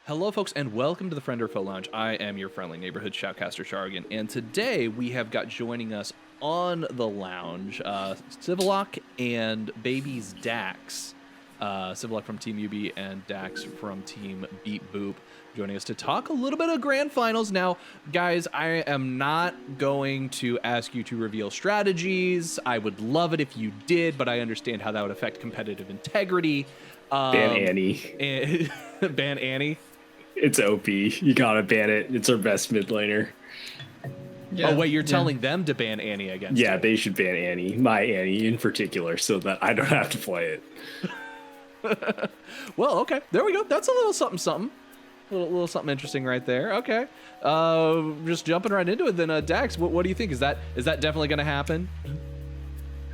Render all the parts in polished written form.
Hello, folks, and welcome to the Friend or FoF Lounge. I am your friendly neighborhood shoutcaster, Shargan, and today we have got joining us on the lounge, Sivolock and babies Dakks. Sivolock from Team UB and Dakks from Team Beat Boop, joining us to talk a little bit of grand finals. Now, guys, I am not going to ask you to reveal strategies. I would love it if you did, but I understand how that would affect competitive integrity. Ban Annie. Ban Annie. It's OP. You gotta ban it. It's our best mid laner. Yeah, oh, wait, you're telling them to ban Annie against Yeah, it. they should ban Annie. My Annie in particular, so that I don't have to play it. Well, okay. There we go. That's a little something something. A little something interesting right there. Okay. Just jumping right into it then, Dakks, what do you think? Is that definitely going to happen?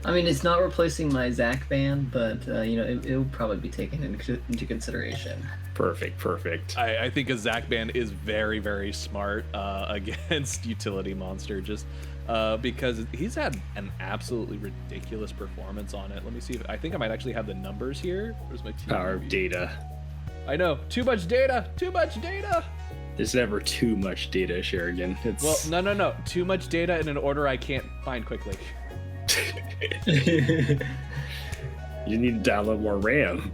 I mean, it's not replacing my Zac ban, but, it'll probably be taken into consideration. Perfect. I think a Zac ban is very, very smart against Utility Monster, just because he's had an absolutely ridiculous performance on it. Let me see if I think I might actually have the numbers here. Where's my team? Power of data. I know. Too much data. There's never too much data, Shargan. Well, no. Too much data in an order I can't find quickly. You need to download more RAM.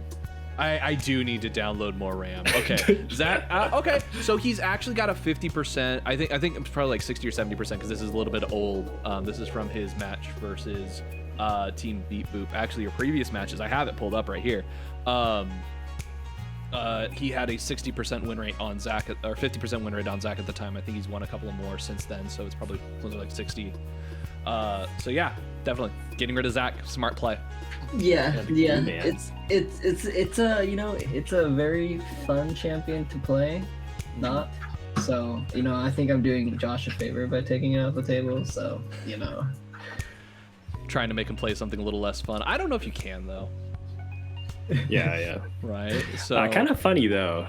I do need to download more RAM. Okay, Zach. Okay, so he's actually got a 50%. I think it's probably like 60 or 70% because this is a little bit old. This is from his match versus Team Beat Boop. Actually, your previous matches, I have it pulled up right here. He had a 60% win rate on Zac, or 50% win rate on Zac at the time. I think he's won a couple of more since then, so it's probably closer to like 60. So yeah, definitely getting rid of Zac, smart play. Yeah. It's a very fun champion to play. Not so, I think I'm doing Josh a favor by taking it off the table. So, trying to make him play something a little less fun. I don't know if you can though. Yeah. Right. So kind of funny though.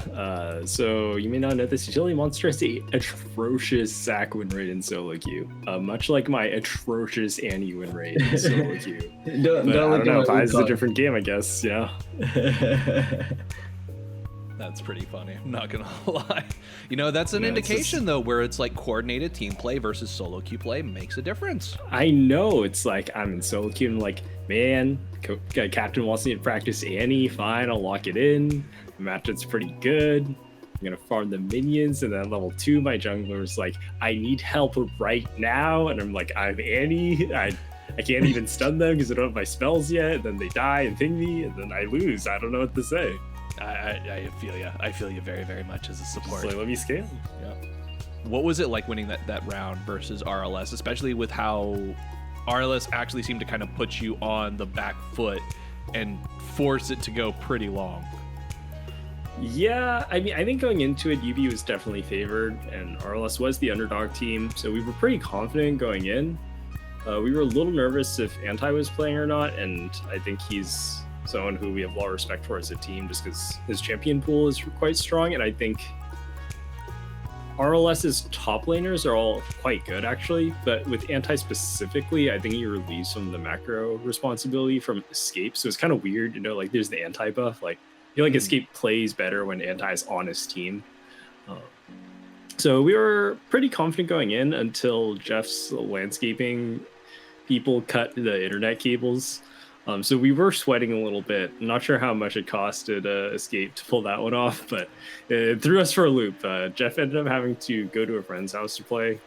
So you may not know this, Utility Monster has a atrocious Zac win rate in solo queue, much like my atrocious Annie win rate in solo queue. I don't know. It's a different game, I guess. Yeah. That's pretty funny. I'm not gonna lie. That's an indication though, where it's like coordinated team play versus solo queue play makes a difference. I know. It's like I'm in solo queue and I'm like, man, captain wants me to practice Annie. Fine, I'll lock it in. The matchup's pretty good. I'm gonna farm the minions, and then level 2, my jungler's like, I need help right now, and I'm like, I'm Annie. I can't even stun them because I don't have my spells yet. And then they die and ping me, and then I lose. I don't know what to say. I feel you. I feel you very, very much as a support. Just let me scale. Yeah. What was it like winning that round versus RLS, especially with how RLS actually seemed to kind of put you on the back foot and force it to go pretty long? Yeah, I mean, I think going into it, UB was definitely favored, and RLS was the underdog team, so we were pretty confident going in. We were a little nervous if Anti was playing or not, and I think he's someone who we have a lot of respect for as a team just because his champion pool is quite strong, and I think RLS's top laners are all quite good actually, but with Anti specifically, I think he relieves some of the macro responsibility from Escape, so it's kind of weird, like there's the Anti buff, like I feel like Escape plays better when Anti is on his team. So we were pretty confident going in until Jeff's landscaping people cut the internet cables. So we were sweating a little bit. I'm not sure how much it costed Escape to pull that one off, but it threw us for a loop. Jeff ended up having to go to a friend's house to play,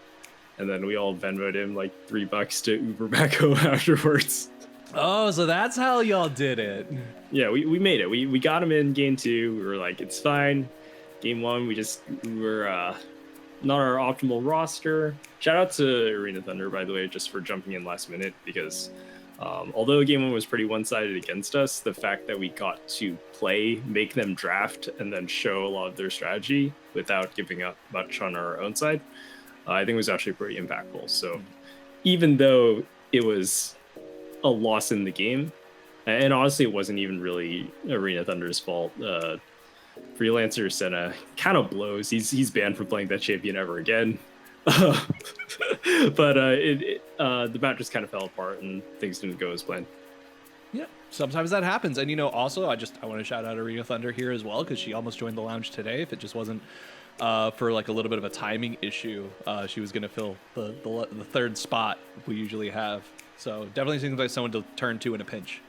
and then we all Venmoed him like $3 to Uber back home afterwards. Oh, so that's how y'all did it. Yeah, we made it. We got him in game 2. We were like, it's fine. Game 1, we were not our optimal roster. Shout out to Arena Thunder, by the way, just for jumping in last minute, because although game 1 was pretty one-sided against us, the fact that we got to play, make them draft, and then show a lot of their strategy without giving up much on our own side, I think was actually pretty impactful. So even though it was a loss in the game, and honestly it wasn't even really Arena Thunder's fault, Freelancer Senna kind of blows. He's banned from playing that champion ever again. But the match just kind of fell apart and things didn't go as planned. Yeah, sometimes that happens. And, also, I want to shout out Arena Thunder here as well, because she almost joined the lounge today. If it just wasn't for like a little bit of a timing issue, she was going to fill the third spot we usually have. So definitely seems like someone to turn to in a pinch.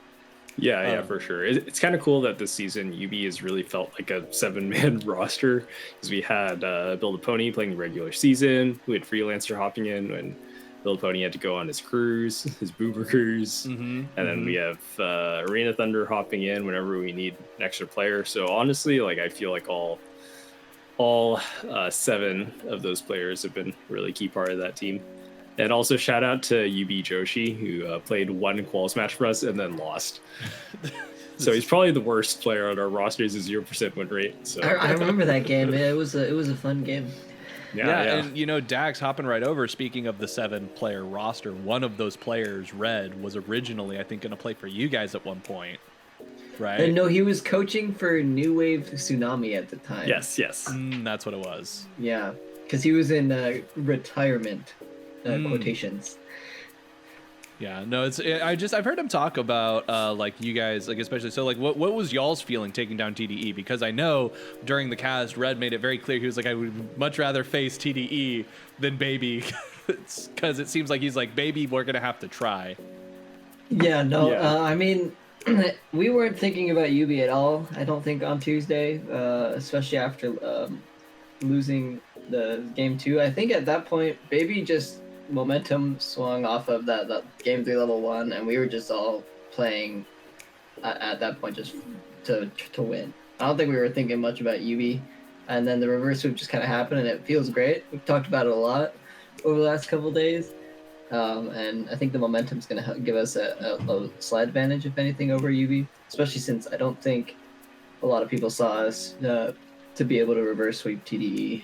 Yeah, for sure. It's kind of cool that this season UB has really felt like a 7-man roster, because we had Build a Pony playing the regular season. We had Freelancer hopping in when Build a Pony had to go on his cruise, his boober cruise. And then we have Arena Thunder hopping in whenever we need an extra player. So honestly, like I feel like all 7 of those players have been a really key part of that team. And also shout out to UB Joshi, who played 1 quals match for us and then lost. So he's probably the worst player on our roster. He's a 0% win rate. So I remember that game. It was a fun game. Yeah. And Dakks, hopping right over, speaking of the 7-player roster, one of those players, Red, was originally, I think, going to play for you guys at one point, right? And no, he was coaching for New Wave Tsunami at the time. Yes. That's what it was. Yeah, because he was in retirement quotations. Yeah, no, I've heard him talk about like you guys, like especially so like what was y'all's feeling taking down TDE? Because I know during the cast, Red made it very clear he was like, I would much rather face TDE than Baby, because it seems like he's like, Baby, we're gonna have to try. Yeah, no, I mean, we weren't thinking about UB at all. I don't think on Tuesday, especially after losing the game 2. I think at that point, Baby just momentum swung off of that game 3 level 1, and we were just all playing at that point just to win. I don't think we were thinking much about UB, and then the reverse sweep just kind of happened, and it feels great. We've talked about it a lot over the last couple of days, and I think the momentum's going to give us a slight advantage, if anything, over UB, especially since I don't think a lot of people saw us to be able to reverse sweep TDE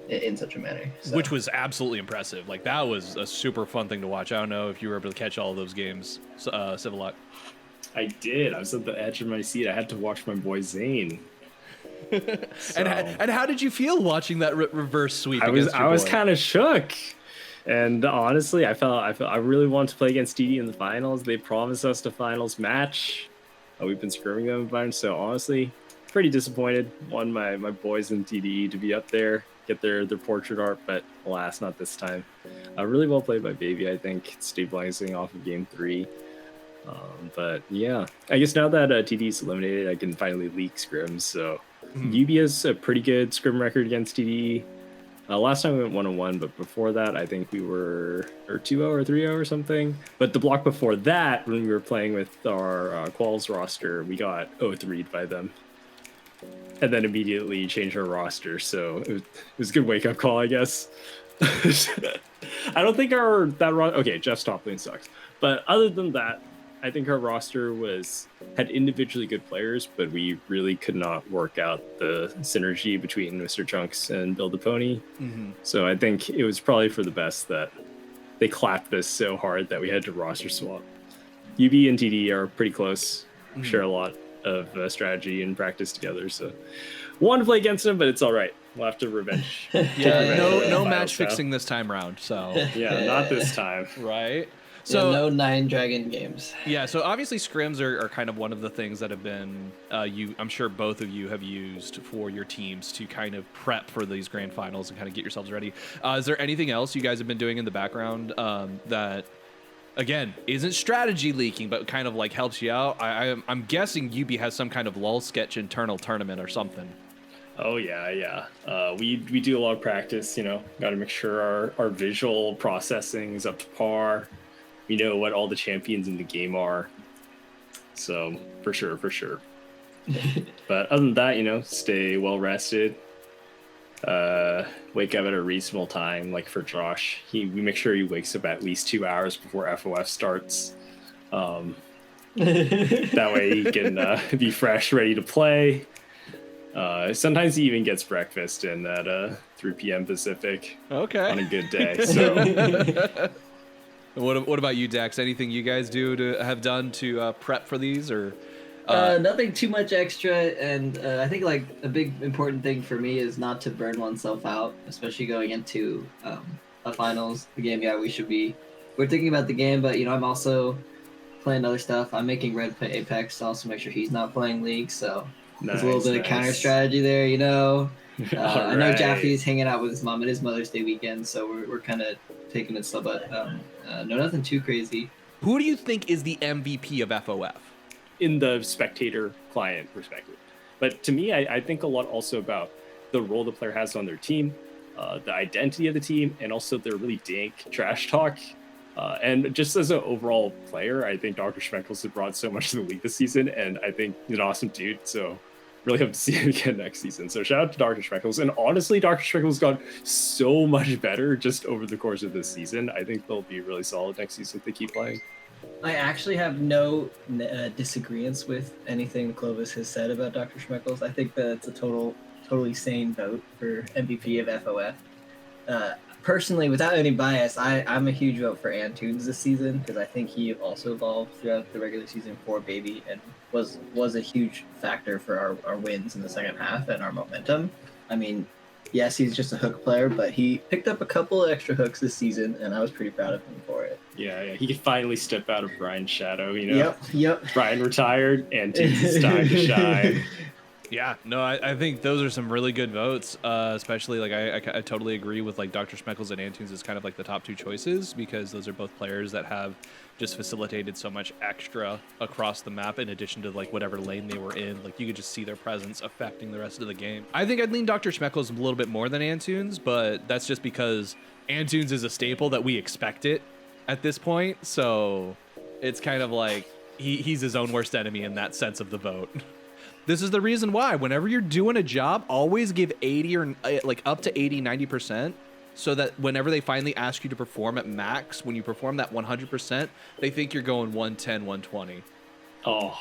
in such a manner. So. Which was absolutely impressive. Like, that was a super fun thing to watch. I don't know if you were able to catch all of those games, Sivolock. I did. I was at the edge of my seat. I had to watch my boy Zane. So. And how did you feel watching that reverse sweep? I was kind of shook. And honestly, I really want to play against TDE in the finals. They promised us the finals match. We've been screwing them in finals. So honestly, pretty disappointed. Want my boys in TDE to be up there, get their portrait art, but alas, not this time. Really well played by Baby, I think, stabilizing off of game 3. But yeah, I guess now that TDE's eliminated, I can finally leak scrims. So UB has a pretty good scrim record against TDE. Last time we went 1-1, but before that, I think we were 2-0 or 3-0 or something. But the block before that, when we were playing with our quals roster, we got 0-3'd by them. And then immediately changed our roster, so it was a good wake-up call, I guess. I don't think okay, Jeff's top lane sucks. But other than that, I think our roster had individually good players, but we really could not work out the synergy between Mr. Chunks and Build a Pony. So I think it was probably for the best that they clapped us so hard that we had to roster swap. UB and TD are pretty close, share a lot of strategy and practice together, so want to play against them, but it's all right. We'll have to revenge. No match fixing this time round. So yeah, not this time, right? So no 9 dragon games. Yeah, so obviously scrims are kind of one of the things that have been I'm sure both of you have used for your teams to kind of prep for these grand finals and kind of get yourselves ready. Is there anything else you guys have been doing in the background that, again, isn't strategy leaking, but kind of like helps you out? I'm guessing UB has some kind of lull sketch internal tournament or something. Oh yeah. We do a lot of practice. Got to make sure our visual processing is up to par. We know what all the champions in the game are. So for sure. But other than that, stay well rested. Wake up at a reasonable time. Like for Josh, we make sure he wakes up at least 2 hours before FoF starts. That way he can be fresh, ready to play. Sometimes he even gets breakfast in at 3 p.m. Pacific. Okay. On a good day. So. What about you, Dakks? Anything you guys have done to prep for these, or? Nothing too much extra, and I think like a big important thing for me is not to burn oneself out, especially going into a finals. The game, we're thinking about the game, but I'm also playing other stuff. I'm making Red play Apex to also make sure he's not playing League. So Nice, there's a little bit of counter strategy there, you know. I know Jaffe's hanging out with his mom. It is Mother's Day weekend, so we're kind of taking it slow, but no, nothing too crazy. Who do you think is the MVP of FoF? In the spectator client perspective. But to me, I think a lot also about the role the player has on their team, the identity of the team, and also their really dank trash talk. And just as an overall player, I think Dr. Schmeckles has brought so much to the league this season, and I think he's an awesome dude. So really hope to see him again next season. So shout out to Dr. Schmeckles. And honestly, Dr. Schmeckles got so much better just over the course of this season. I think they'll be really solid next season if they keep playing. I actually have no disagreements with anything Clovis has said about Dr. Schmeckles. I think that it's a totally sane vote for MVP of FoF. Personally, without any bias, I'm a huge vote for Antunes this season because I think he also evolved throughout the regular season for Baby and was a huge factor for our wins in the second half and our momentum. I mean, yes, he's just a hook player, but he picked up a couple of extra hooks this season, and I was pretty proud of him for it. Yeah, he could finally step out of Brian's shadow, you know? Yep. Brian retired, and it's time to shine. Yeah, no, I think those are some really good votes, especially, like, I totally agree with, like, Dr. Schmeckles and Antunes is kind of, like, the top two choices because those are both players that have just facilitated so much extra across the map in addition to, like, whatever lane they were in. Like, you could just see their presence affecting the rest of the game. I think I'd lean Dr. Schmeckles a little bit more than Antunes, but that's just because Antunes is a staple that we expect it at this point, so it's kind of like he's his own worst enemy in that sense of the vote. This is the reason why whenever you're doing a job, always give 80 or like up to 80, 90%, so that whenever they finally ask you to perform at max, when you perform that 100%, they think you're going 110, 120. Oh,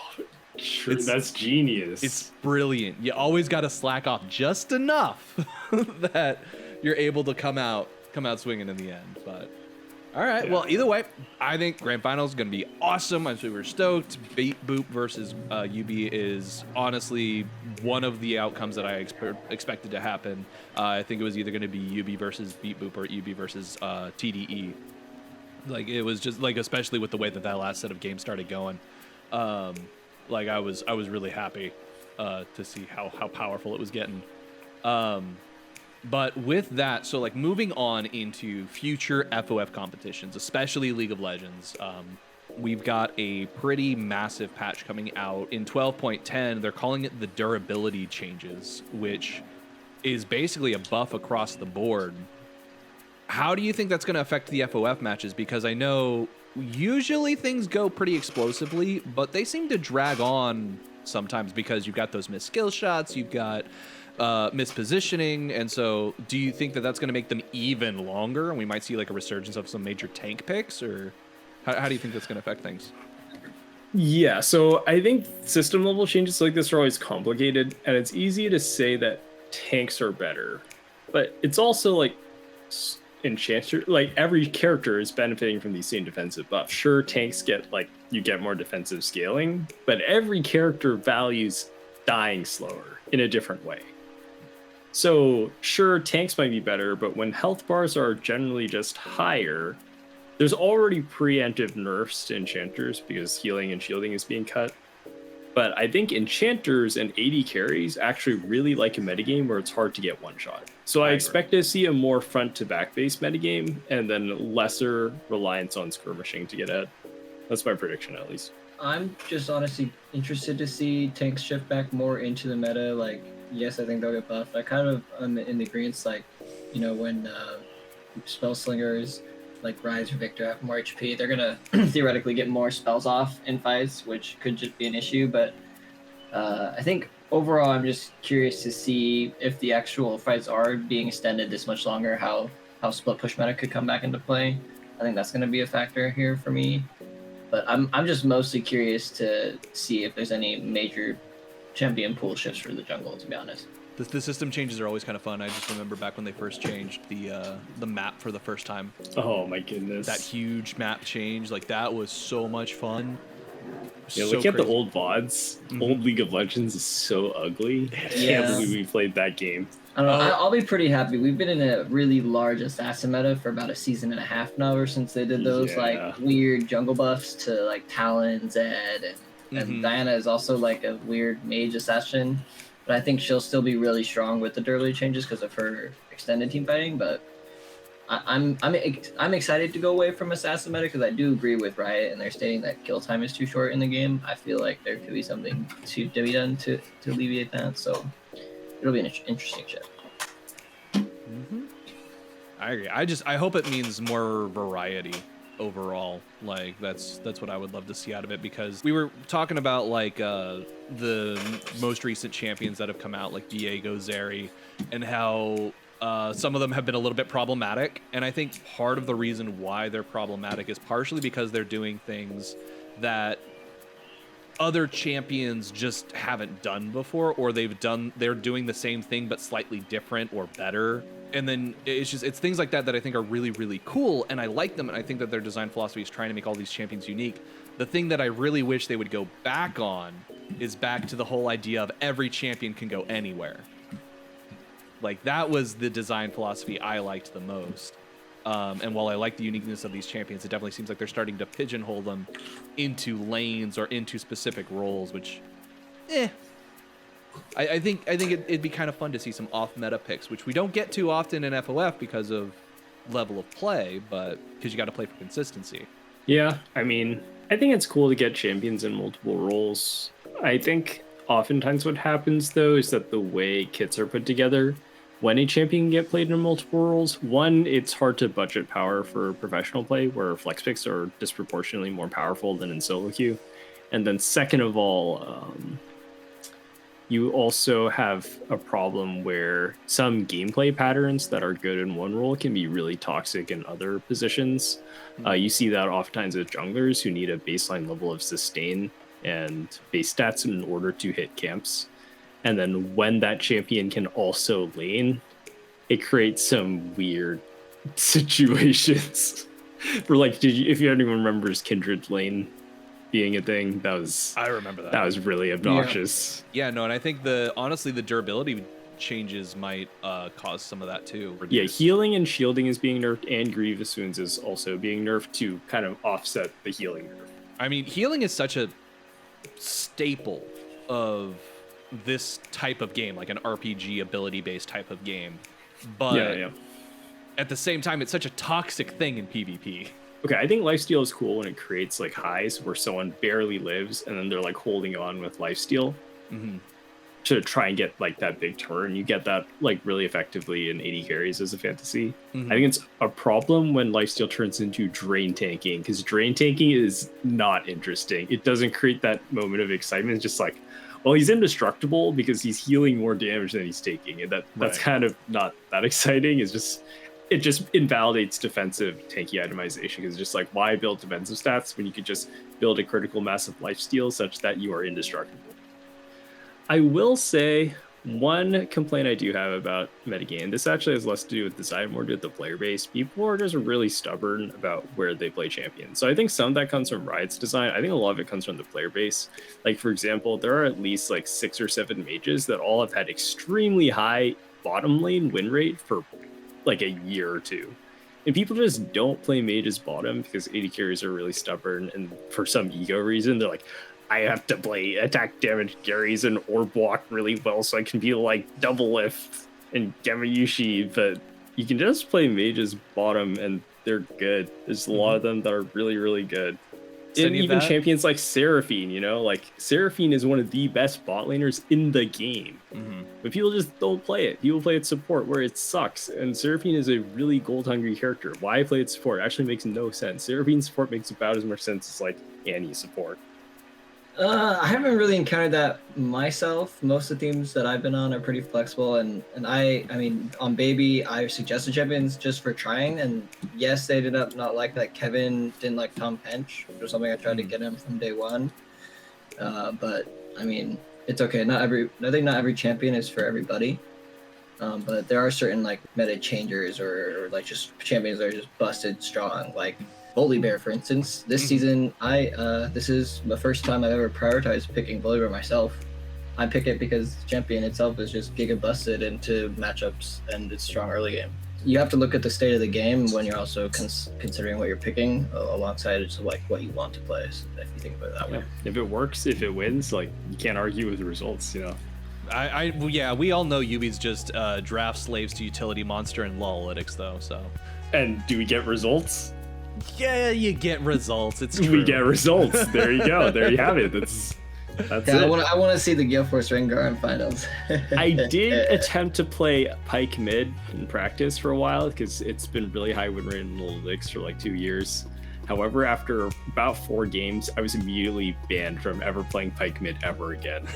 sure, that's genius. It's brilliant. You always got to slack off just enough that you're able to come out swinging in the end. But all right, yeah. Well, either way, I think Grand Finals is going to be awesome. I'm super stoked. Beat Boop versus UB is honestly one of the outcomes that I expected to happen. I think it was either going to be UB versus Beat Boop or UB versus TDE. Like, it was just, like, especially with the way that last set of games started going. Like, I was really happy to see how powerful it was getting. But with that, so, like, moving on into future FoF competitions, especially League of Legends, we've got a pretty massive patch coming out. In 12.10, they're calling it the durability changes, which is basically a buff across the board. How do you think that's going to affect the FoF matches? Because I know usually things go pretty explosively, but they seem to drag on sometimes because you've got those missed skill shots, you've got mispositioning, and so do you think that that's going to make them even longer and we might see like a resurgence of some major tank picks, or how do you think that's going to affect things? Yeah, so I think system level changes like this are always complicated, and it's easy to say that tanks are better, but it's also like enchanter, like every character is benefiting from these same defensive buffs. Sure, tanks get, like, you get more defensive scaling, but every character values dying slower in a different way. So sure, tanks might be better, but when health bars are generally just higher, there's already preemptive nerfs to enchanters because healing and shielding is being cut. But I think enchanters and AD carries actually really like a metagame where it's hard to get one shot. So I expect to see a more front to back based metagame and then lesser reliance on skirmishing to get ahead. That's my prediction, at least. I'm just honestly interested to see tanks shift back more into the meta. Like, yes, I think they'll get buffed. I kind of am in the agreement, like, you know, when spell slingers like Rise or Victor have more HP, they're gonna theoretically get more spells off in fights, which could just be an issue. But I think overall, I'm just curious to see if the actual fights are being extended this much longer, how split push meta could come back into play. I think that's gonna be a factor here for me. But I'm just mostly curious to see if there's any major champion pool shifts for the jungle, to be honest. The system changes are always kind of fun. I just remember back when they first changed the map for the first time. Oh my goodness. That huge map change, like, that was so much fun. Yeah, so look at the old VODs. Mm-hmm. Old League of Legends is so ugly. I can't believe we played that game. I don't know. I'll be pretty happy. We've been in a really large assassin meta for about a season and a half now, ever since they did those like weird jungle buffs to like Talon, Zed, and Diana is also like a weird mage assassin. But I think she'll still be really strong with the durability changes because of her extended team fighting. But I'm excited to go away from assassin meta because I do agree with Riot and they're stating that kill time is too short in the game. I feel like there could be something to be done to alleviate that. So it'll be an interesting shift. I agree. I hope it means more variety overall. Like that's what I would love to see out of it, because we were talking about like the most recent champions that have come out, like Diego, Zeri, and how some of them have been a little bit problematic. And I think part of the reason why they're problematic is partially because they're doing things that other champions just haven't done before, or they're doing the same thing but slightly different or better. And then it's things like that I think are really, really cool, and I like them, and I think that their design philosophy is trying to make all these champions unique. The thing that I really wish they would go back on is back to the whole idea of every champion can go anywhere. Like, that was the design philosophy I liked the most. And while I like the uniqueness of these champions, it definitely seems like they're starting to pigeonhole them into lanes or into specific roles, which, I think it'd be kind of fun to see some off-meta picks, which we don't get too often in FoF because of level of play, but because you got to play for consistency. Yeah, I mean, I think it's cool to get champions in multiple roles. I think oftentimes what happens, though, is that the way kits are put together, when a champion can get played in multiple roles, one, it's hard to budget power for professional play, where flex picks are disproportionately more powerful than in solo queue. And then second of all, you also have a problem where some gameplay patterns that are good in one role can be really toxic in other positions. You see that oftentimes with junglers who need a baseline level of sustain and base stats in order to hit camps. And then when that champion can also lane, it creates some weird situations. For like, if anyone remembers Kindred lane being a thing, I remember that. That was really obnoxious. Yeah, no, and I think honestly the durability changes might cause some of that too. Yeah, healing and shielding is being nerfed, and Grievous Wounds is also being nerfed to kind of offset the healing nerf. I mean, healing is such a staple of this type of game, like an RPG ability-based type of game. But at the same time, it's such a toxic thing in PvP. Okay, I think lifesteal is cool when it creates like highs where someone barely lives and then they're like holding on with lifesteal to try and get like that big turn. You get that like really effectively in 80 carries as a fantasy. I think it's a problem when lifesteal turns into drain tanking, because drain tanking is not interesting. It doesn't create that moment of excitement. It's just like, well, he's indestructible because he's healing more damage than he's taking, and that's kind of not that exciting. It just invalidates defensive tanky itemization, because it's just like, why build defensive stats when you could just build a critical mass of lifesteal such that you are indestructible? I will say one complaint I do have about metagame, this actually has less to do with design, more to do with the player base. People are just really stubborn about where they play champions. So I think some of that comes from Riot's design. I think a lot of it comes from the player base. Like, for example, there are at least like 6 or 7 mages that all have had extremely high bottom lane win rate for like a year or two. And people just don't play mages bottom because 80 carries are really stubborn, and for some ego reason, they're like, I have to play attack damage carries and orb block really well so I can be like double lift and Gamayushi, but you can just play mages bottom and they're good. There's a lot of them that are really, really good. And even champions like Seraphine, like Seraphine is one of the best bot laners in the game. But people just don't play it. People play it support where it sucks. And Seraphine is a really gold hungry character. Why play it support actually makes no sense. Seraphine support makes about as much sense as like Annie support. I haven't really encountered that myself. Most of the teams that I've been on are pretty flexible, and I mean, on Baby, I suggested champions just for trying, and yes, they ended up not like that. Kevin didn't like Tom Pench, which was something I tried to get him from day one. But I mean, it's okay. I think not every champion is for everybody. But there are certain like meta changers or like just champions that are just busted strong, like Volibear, for instance. This season, this is the first time I've ever prioritized picking Volibear myself. I pick it because champion itself is just giga busted into matchups and it's strong early game. You have to look at the state of the game when you're also considering what you're picking alongside just like what you want to play. So if you think about it that way. If it works, if it wins, like you can't argue with the results, you know. Yeah, we all know Yubi's just draft slaves to utility monster and lolalytics though. So. And do we get results? Yeah, you get results. It's true. We get results. There you go. There you have it. That's yeah, it. I want to see the Gale Force Rengar in finals. I did attempt to play Pike mid in practice for a while because it's been really high win rate in Olympics for like 2 years. However, after about 4 games, I was immediately banned from ever playing Pike mid ever again.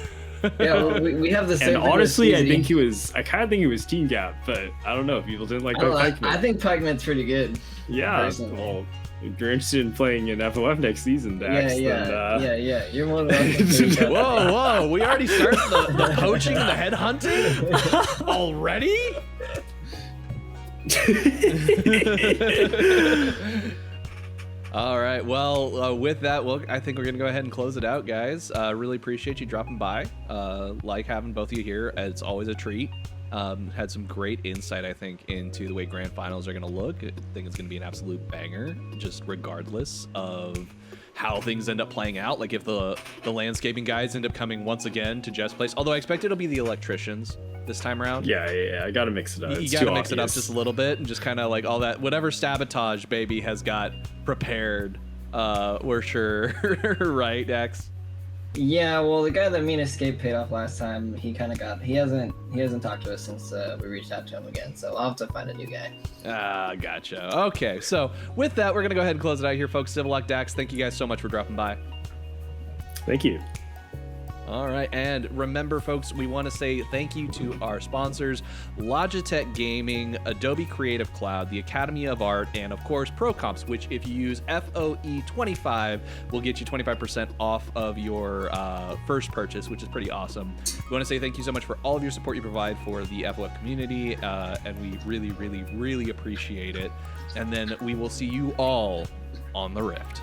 Yeah, well, we have the same. And honestly, I kind of think he was team gap, but I don't know. People didn't like Pike mid. I think Pike mid's pretty good. Yeah, personally. Well, if you're interested in playing in FoF next season, Dax, yeah. You're more than welcome. Whoa! We already started the poaching and the head hunting already. All right. Well, with that, I think we're gonna go ahead and close it out, guys. Really appreciate you dropping by. Like having both of you here. It's always a treat. Had some great insight, I think, into the way grand finals are going to look. I think it's going to be an absolute banger, just regardless of how things end up playing out. Like if the landscaping guys end up coming once again to Jeff's place, although I expect it'll be the electricians this time around. Yeah, I got to mix it up. You got to mix it up just a little bit and just kind of like all that, whatever sabotage Baby has got prepared, we're sure, right, Dax? Yeah, well, the guy that Mean Escape paid off last time, he hasn't talked to us since we reached out to him again. So I'll have to find a new guy. Gotcha. Okay, so with that, we're gonna go ahead and close it out here, folks. Sivolock, Dakks, thank you guys so much for dropping by. Thank you. All right, and remember, folks, we want to say thank you to our sponsors, Logitech Gaming, Adobe Creative Cloud, the Academy of Art, and of course, ProComps, which if you use FOE25 will get you 25% off of your first purchase, which is pretty awesome. We want to say thank you so much for all of your support you provide for the FOF community, and we really, really, really appreciate it. And then we will see you all on the Rift.